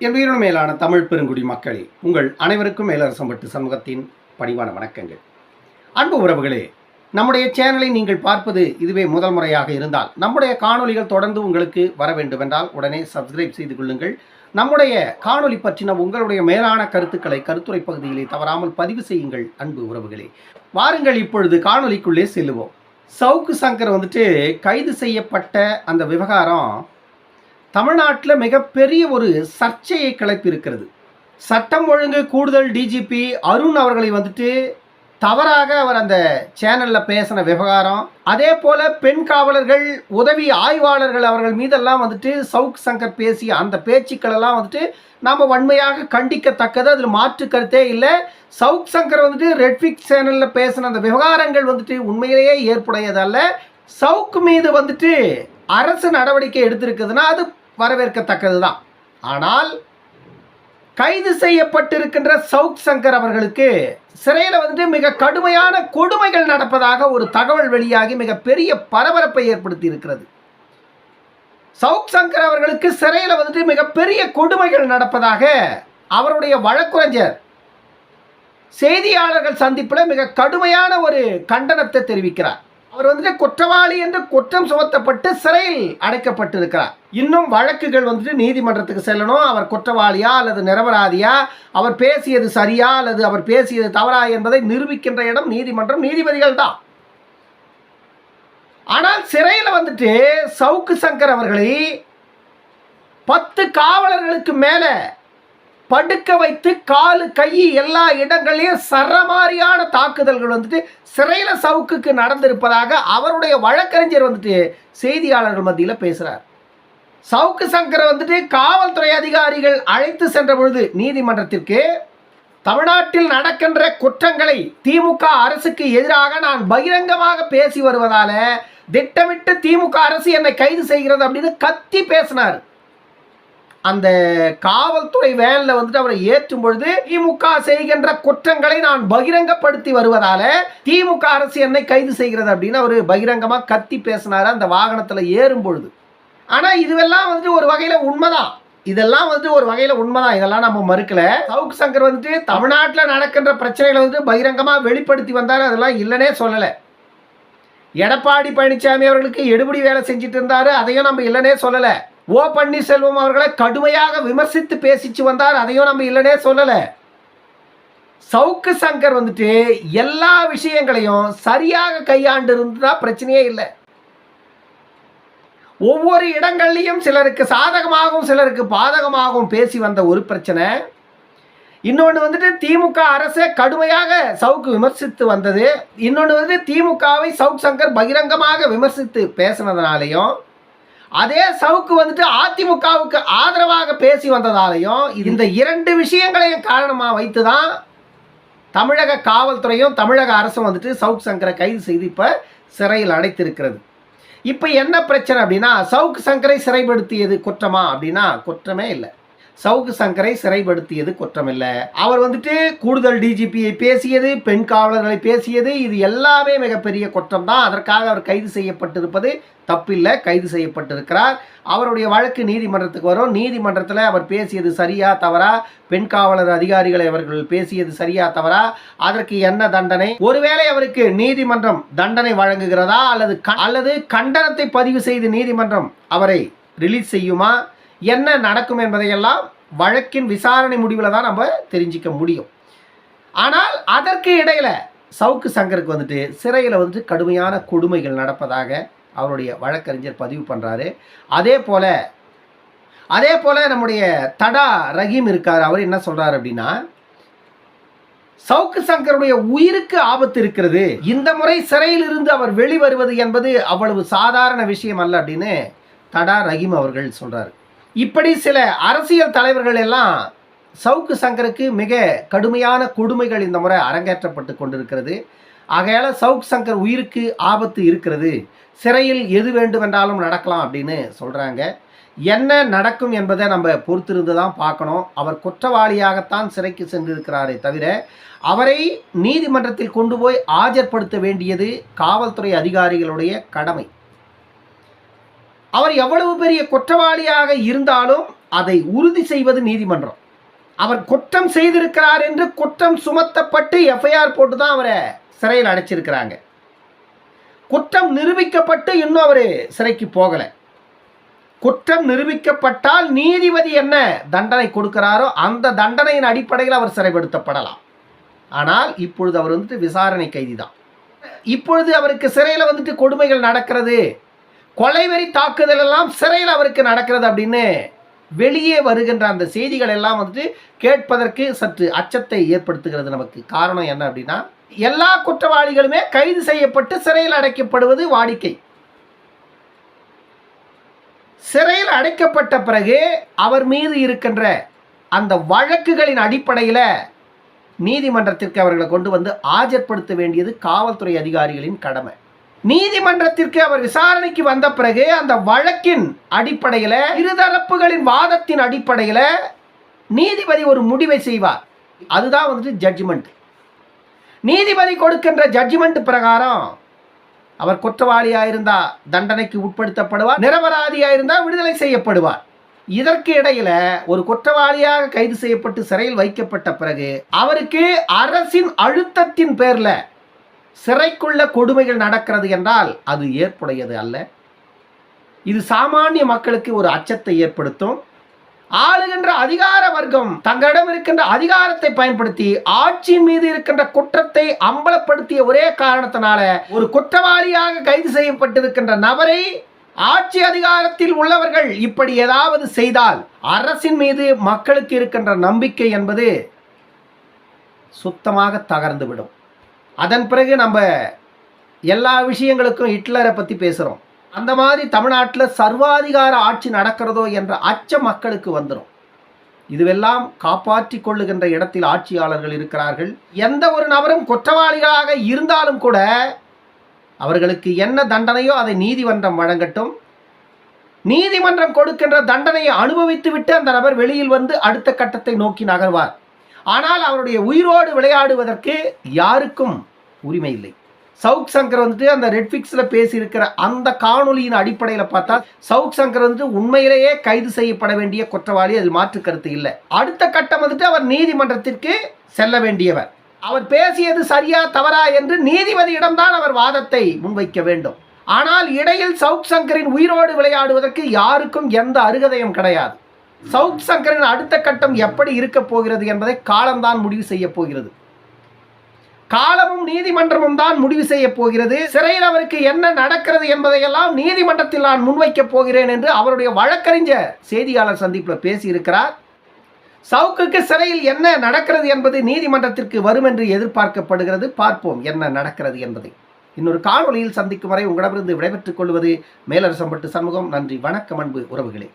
என் உயிரினும் மேலான தமிழ் பெருங்குடி மக்களே, உங்கள் அனைவருக்கும் மேலரசம்பட்டு சமூகத்தின் பணிவான வணக்கங்கள். அன்பு உறவுகளே, நம்முடைய சேனலை நீங்கள் பார்ப்பது இதுவே முதல் முறையாக இருந்தால் நம்முடைய காணொலிகள் தொடர்ந்து உங்களுக்கு வர வேண்டுமென்றால் உடனே சப்ஸ்கிரைப் செய்து கொள்ளுங்கள். நம்முடைய காணொலி பற்றின உங்களுடைய மேலான கருத்துக்களை கருத்துரை பகுதியிலே தவறாமல் பதிவு செய்யுங்கள். அன்பு உறவுகளே, வாருங்கள் இப்பொழுது காணொலிக்குள்ளே செல்லுவோம். சவுக்கு சங்கர் கைது செய்யப்பட்ட அந்த விவகாரம் தமிழ்நாட்டில் மிகப்பெரிய ஒரு சர்ச்சையை கிளப்பியிருக்கிறது. சட்டம் ஒழுங்கு கூடுதல் டிஜிபி அருண் அவர்களை தவறாக அவர் அந்த சேனலில் பேசின விவகாரம், அதே போல் பெண் காவலர்கள் உதவி ஆய்வாளர்கள் அவர்கள் மீதெல்லாம் சவுக் சங்கர் பேசிய அந்த பேச்சுக்களெல்லாம் நாம் வன்மையாக கண்டிக்கத்தக்கது. அதில் மாற்று கருத்தே இல்லை. சவுக் சங்கர் ரெட்ஃபிக்ஸ் சேனலில் பேசின அந்த விவகாரங்கள் உண்மையிலேயே ஏற்புடையதல்ல. சவுக் மீது அரசு நடவடிக்கை எடுத்திருக்குதுன்னா அது வரவேற்கத்தக்கது தான். ஆனால் கைது செய்யப்பட்டிருக்கின்ற சவுக் சங்கர் அவர்களுக்கு சிறையில் மிக கடுமையான கொடுமைகள் நடப்பதாக ஒரு தகவல் வெளியாகி மிகப்பெரிய பரபரப்பை ஏற்படுத்தி இருக்கிறது. சவுக் சங்கர் அவர்களுக்கு சிறையில் மிகப்பெரிய கொடுமைகள் நடப்பதாக அவருடைய வழக்குரைஞர் செய்தியாளர்கள் சந்திப்பில் மிக கடுமையான ஒரு கண்டனத்தை தெரிவிக்கிறார். அவர் குற்றவாளி என்று குற்றம் சுமத்தப்பட்டு சிறையில் அடைக்கப்பட்டிருக்கிறார். இன்னும் வழக்குகள் நீதிமன்றத்துக்கு செல்லணும். அவர் குற்றவாளியா அல்லது நிரபராதியா, அவர் பேசியது சரியா அல்லது அவர் பேசியது தவறா என்பதை நிரூபிக்கின்ற இடம் நீதிமன்றம், நீதிபதிகள் தான். ஆனால் சிறையில் சவுக்கு சங்கர் அவர்களை 10 காவலர்களுக்கு மேல படுக்க வைத்து காலு கை எல்லா இடங்களையும் சரமாரியான தாக்குதல்கள் சிறையில் சவுக்குக்கு நடந்திருப்பதாக அவருடைய வழக்கறிஞர் செய்தியாளர்கள் மத்தியில் பேசுகிறார். சவுக்கு சங்கர் காவல்துறை அதிகாரிகள் அழைத்து சென்ற பொழுது நீதிமன்றத்திற்கு தமிழ்நாட்டில் நடக்கின்ற குற்றங்களை திமுக அரசுக்கு எதிராக நான் பகிரங்கமாக பேசி வருவதால திட்டமிட்டு திமுக அரசு என்னை கைது செய்கிறது அப்படின்னு கத்தி பேசினார். அந்த காவல்துறை வேனில் அவரை ஏற்றும் பொழுது திமுக செய்கின்ற குற்றங்களை நான் பகிரங்கப்படுத்தி வருவதால திமுக அரசு என்னை கைது செய்கிறது அப்படின்னு அவர் பகிரங்கமாக கத்தி பேசினார் அந்த வாகனத்தில் ஏறும் பொழுது. ஆனால் இதுவெல்லாம் ஒரு வகையில் உண்மைதான். இதெல்லாம் ஒரு வகையில் உண்மைதான். இதெல்லாம் நம்ம மறுக்கல. சவுக் சங்கர் தமிழ்நாட்டில் நடக்கின்ற பிரச்சனைகளை பகிரங்கமாக வெளிப்படுத்தி வந்தார். அதெல்லாம் இல்லைன்னே சொல்லலை. எடப்பாடி பழனிசாமி அவர்களுக்கு எடுபடி வேலை செஞ்சுட்டு இருந்தாரு. அதையும் நம்ம இல்லைன்னே சொல்லலை. ஓ பன்னீர்செல்வம் அவர்களை கடுமையாக விமர்சித்து பேசிச்சு வந்தார். அதையும் நம்ம இல்லைன்னே சொல்லலை. சவுக்கு சங்கர் எல்லா விஷயங்களையும் சரியாக கையாண்டு இருந்தா பிரச்சனையே இல்லை. ஒவ்வொரு இடங்கள்லையும் சிலருக்கு சாதகமாகவும் சிலருக்கு பாதகமாகவும் பேசி வந்த ஒரு பிரச்சனை. இன்னொன்று திமுக அரசை கடுமையாக சவுக்கு விமர்சித்து வந்தது. இன்னொன்று திமுகவை சவுக் சங்கர் பகிரங்கமாக விமர்சித்து பேசினதுனாலையும், அதே சவுக்கு அதிமுகவுக்கு ஆதரவாக பேசி வந்ததாலையும், இந்த 2 விஷயங்களையும் காரணமாக வைத்து தான் தமிழக காவல்துறையும் தமிழக அரசும் சவுக் சங்கரை கைது செய்து இப்போ சிறையில் அடைத்திருக்கிறது. இப்போ என்ன பிரச்சனை அப்படின்னா, சவுக்கு சங்கரை சிறைப்படுத்தியது குற்றமா அப்படின்னா குற்றமே இல்லை. சவுக்கு சங்கரை சிறைப்படுத்தியது குற்றம் இல்லை. அவர் கூடுதல் டிஜிபியை பேசியது, பெண் காவலர்களை பேசியது, இது எல்லாமே மிகப்பெரிய குற்றம் தான். அதற்காக அவர் கைது செய்யப்பட்டிருப்பது தப்பில்லை. கைது செய்யப்பட்டிருக்கிறார். அவருடைய வழக்கு நீதிமன்றத்துக்கு வரும். நீதிமன்றத்தில் அவர் பேசியது சரியா தவறா, பெண் காவலர் அதிகாரிகளை அவர்கள் பேசியது சரியா தவறா, அதற்கு என்ன தண்டனை, ஒருவேளை அவருக்கு நீதிமன்றம் தண்டனை வழங்குகிறதா அல்லது கண்டனத்தை பதிவு செய்து நீதிமன்றம் அவரை ரிலீஸ் செய்யுமா, என்ன நடக்கும் என்பதையெல்லாம் வழக்கின் விசாரணை முடிவில் தான் நம்ம தெரிஞ்சிக்க முடியும். ஆனால் அதற்கு இடையில் சவுக்கு சங்கருக்கு சிறையில் கடுமையான கொடுமைகள் நடப்பதாக அவருடைய வழக்கறிஞர் பதிவு பண்ணுறாரு. அதே போல் நம்முடைய தடா ரஹீம் இருக்கார். அவர் என்ன சொல்கிறார் அப்படின்னா, சவுக்கு சங்கருடைய உயிருக்கு ஆபத்து இருக்கிறது. இந்த முறை சிறையில் இருந்து அவர் வெளிவருவது என்பது அவ்வளவு சாதாரண விஷயம் அல்ல அப்படின்னு தடா ரஹீம் அவர்கள் சொல்கிறார். இப்படி சில அரசியல் தலைவர்கள் எல்லாம் சவுக்கு சங்கருக்கு மிக கடுமையான கொடுமைகள் இந்த முறை அரங்கேற்றப்பட்டு கொண்டிருக்கிறது. ஆகையால் சவுக் சங்கர் உயிருக்கு ஆபத்து இருக்கிறது, சிறையில் எது வேண்டுமென்றாலும் நடக்கலாம் அப்படின்னு சொல்கிறாங்க. என்ன நடக்கும் என்பதை நம்ம பொறுத்திருந்து தான் பார்க்கணும். அவர் குற்றவாளியாகத்தான் சிறைக்கு சென்றிருக்கிறாரே தவிர அவரை நீதிமன்றத்தில் கொண்டு போய் ஆஜர்படுத்த வேண்டியது காவல்துறை அதிகாரிகளுடைய கடமை. அவர் எவ்வளவு பெரிய குற்றவாளியாக இருந்தாலும் அதை உறுதி செய்வது நீதிமன்றம். அவர் குற்றம் செய்திருக்கிறார் என்று குற்றம் சுமத்தப்பட்டு எஃப்ஐஆர் போட்டு தான் அவரை சிறையில் அடைச்சிருக்கிறாங்க. குற்றம் நிரூபிக்கப்பட்டு இன்னும் அவர் சிறைக்கு போகலை. குற்றம் நிரூபிக்கப்பட்டால் நீதிபதி என்ன தண்டனை கொடுக்கிறாரோ அந்த தண்டனையின் அடிப்படையில் அவர் சிறைப்படுத்தப்படலாம். ஆனால் இப்பொழுது அவர் விசாரணை கைதி தான். இப்பொழுது அவருக்கு சிறையில் கொடுமைகள் நடக்கிறது, கொலைவெறி தாக்குதல் எல்லாம் சிறையில் அவருக்கு நடக்கிறது அப்படின்னு வெளியே வருகின்ற அந்த செய்திகள் எல்லாம் கேட்பதற்கு சற்று அச்சத்தை ஏற்படுத்துகிறது நமக்கு. காரணம் என்ன அப்படின்னா, எல்லா குற்றவாளிகளுமே கைது செய்யப்பட்டு சிறையில் அடைக்கப்படுவது வாடிக்கை. சிறையில் அடைக்கப்பட்ட பிறகு அவர் மீது இருக்கின்ற அந்த வழக்குகளின் அடிப்படையில் நீதிமன்றத்திற்கு அவர்களை கொண்டு வந்து ஆஜர்படுத்த வேண்டியது காவல்துறை அதிகாரிகளின் கடமை. நீதிமன்றத்திற்கு அவர் விசாரணைக்கு வந்த பிறகு அந்த வழக்கின் அடிப்படையில் இருதரப்புகளின் வாதத்தின் அடிப்படையில் நீதிபதி ஒரு முடிவை செய்வார். அதுதான் ஜட்ஜ்மெண்ட். நீதிபதி கொடுக்கின்ற ஜட்ஜ்மெண்ட் பிரகாரம் அவர் குற்றவாளியாக இருந்தால் தண்டனைக்கு உட்படுத்தப்படுவார், நிரபராதியாக இருந்தால் விடுதலை செய்யப்படுவார். இதற்கு இடையில ஒரு குற்றவாளியாக கைது செய்யப்பட்டு சிறையில் வைக்கப்பட்ட பிறகு அவருக்கு அரசின் அழுத்தத்தின் பேர்ல சிறைக்குள்ள கொடுமைகள் நடக்கிறது என்றால் அது ஏற்புடையது அல்ல. இது சாமானிய மக்களுக்கு ஒரு அச்சத்தை ஏற்படுத்தும். ஆளுகின்ற அதிகார வர்க்கம் தங்களிடம் இருக்கின்ற அதிகாரத்தை பயன்படுத்தி ஆட்சியின் மீது இருக்கின்ற குற்றத்தை அம்பலப்படுத்திய ஒரே காரணத்தினால ஒரு குற்றவாளியாக கைது செய்யப்பட்டிருக்கின்ற நபரை ஆட்சி அதிகாரத்தில் உள்ளவர்கள் இப்படி ஏதாவது செய்தால் அரசின் மீது மக்களுக்கு இருக்கின்ற நம்பிக்கை என்பது சுத்தமாக தகர்ந்துவிடும். அதன் பிறகு நம்ம எல்லா விஷயங்களுக்கும் ஹிட்லரை பற்றி பேசுகிறோம். அந்த மாதிரி தமிழ்நாட்டில் சர்வாதிகார ஆட்சி நடக்கிறதோ என்ற அச்சம் மக்களுக்கு வந்துடும். இதுவெல்லாம் காப்பாற்றி கொள்ளுகின்ற இடத்தில் ஆட்சியாளர்கள் இருக்கிறார்கள். எந்த ஒரு நபரும் குற்றவாளிகளாக இருந்தாலும் கூட அவர்களுக்கு என்ன தண்டனையோ அதை நீதிமன்றம் வழங்கட்டும். நீதிமன்றம் கொடுக்கின்ற தண்டனையை அனுபவித்து விட்டு அந்த நபர் வெளியில் வந்து அடுத்த கட்டத்தை நோக்கி நகர்வார். ஆனால் அவருடைய உயிரோடு விளையாடுவதற்கு யாருக்கும் உரிமை இல்லை. சவுக் சங்கர் அந்த நெட்ஃபிளிக்ஸில் பேசியிருக்கிற அந்த காணொலியின் அடிப்படையில் பார்த்தா சவுக் சங்கர் உண்மையிலேயே கைது செய்யப்பட வேண்டிய குற்றவாளி, அதில் மாற்று கருத்து இல்லை. அடுத்த கட்டம் அவர் நீதிமன்றத்திற்கு செல்ல வேண்டியவர். அவர் பேசியது சரியா தவறா என்று நீதிபதியிடம்தான் அவர் வாதத்தை முன்வைக்க வேண்டும். ஆனால் இடையில் சவுக் சங்கரின் உயிரோடு விளையாடுவதற்கு யாருக்கும் எந்த அருகதையும் கிடையாது. சவுக் சங்கரின் அடுத்த கட்டம் எப்படி இருக்க போகிறது என்பதை காலம்தான் முடிவு செய்ய போகிறது. காலமும் நீதிமன்றமும் தான் முடிவு செய்ய போகிறது. சிறையில் அவருக்கு என்ன நடக்கிறது என்பதையெல்லாம் நீதிமன்றத்தில் நான் முன்வைக்கப் போகிறேன் என்று அவருடைய வழக்கறிஞர் செய்தியாளர் சந்திப்பில் பேசியிருக்கிறார். சவுக்குக்கு சிறையில் என்ன நடக்கிறது என்பது நீதிமன்றத்திற்கு வரும் என்று எதிர்பார்க்கப்படுகிறது. பார்ப்போம் என்ன நடக்கிறது என்பதை. இன்னொரு காணொலியில் சந்திக்கும் வரை உங்களிடமிருந்து விடைபெற்றுக் கொள்வது மேலரசம்பட்டு சண்முகம். நன்றி, வணக்கம் அன்பு உறவுகளே.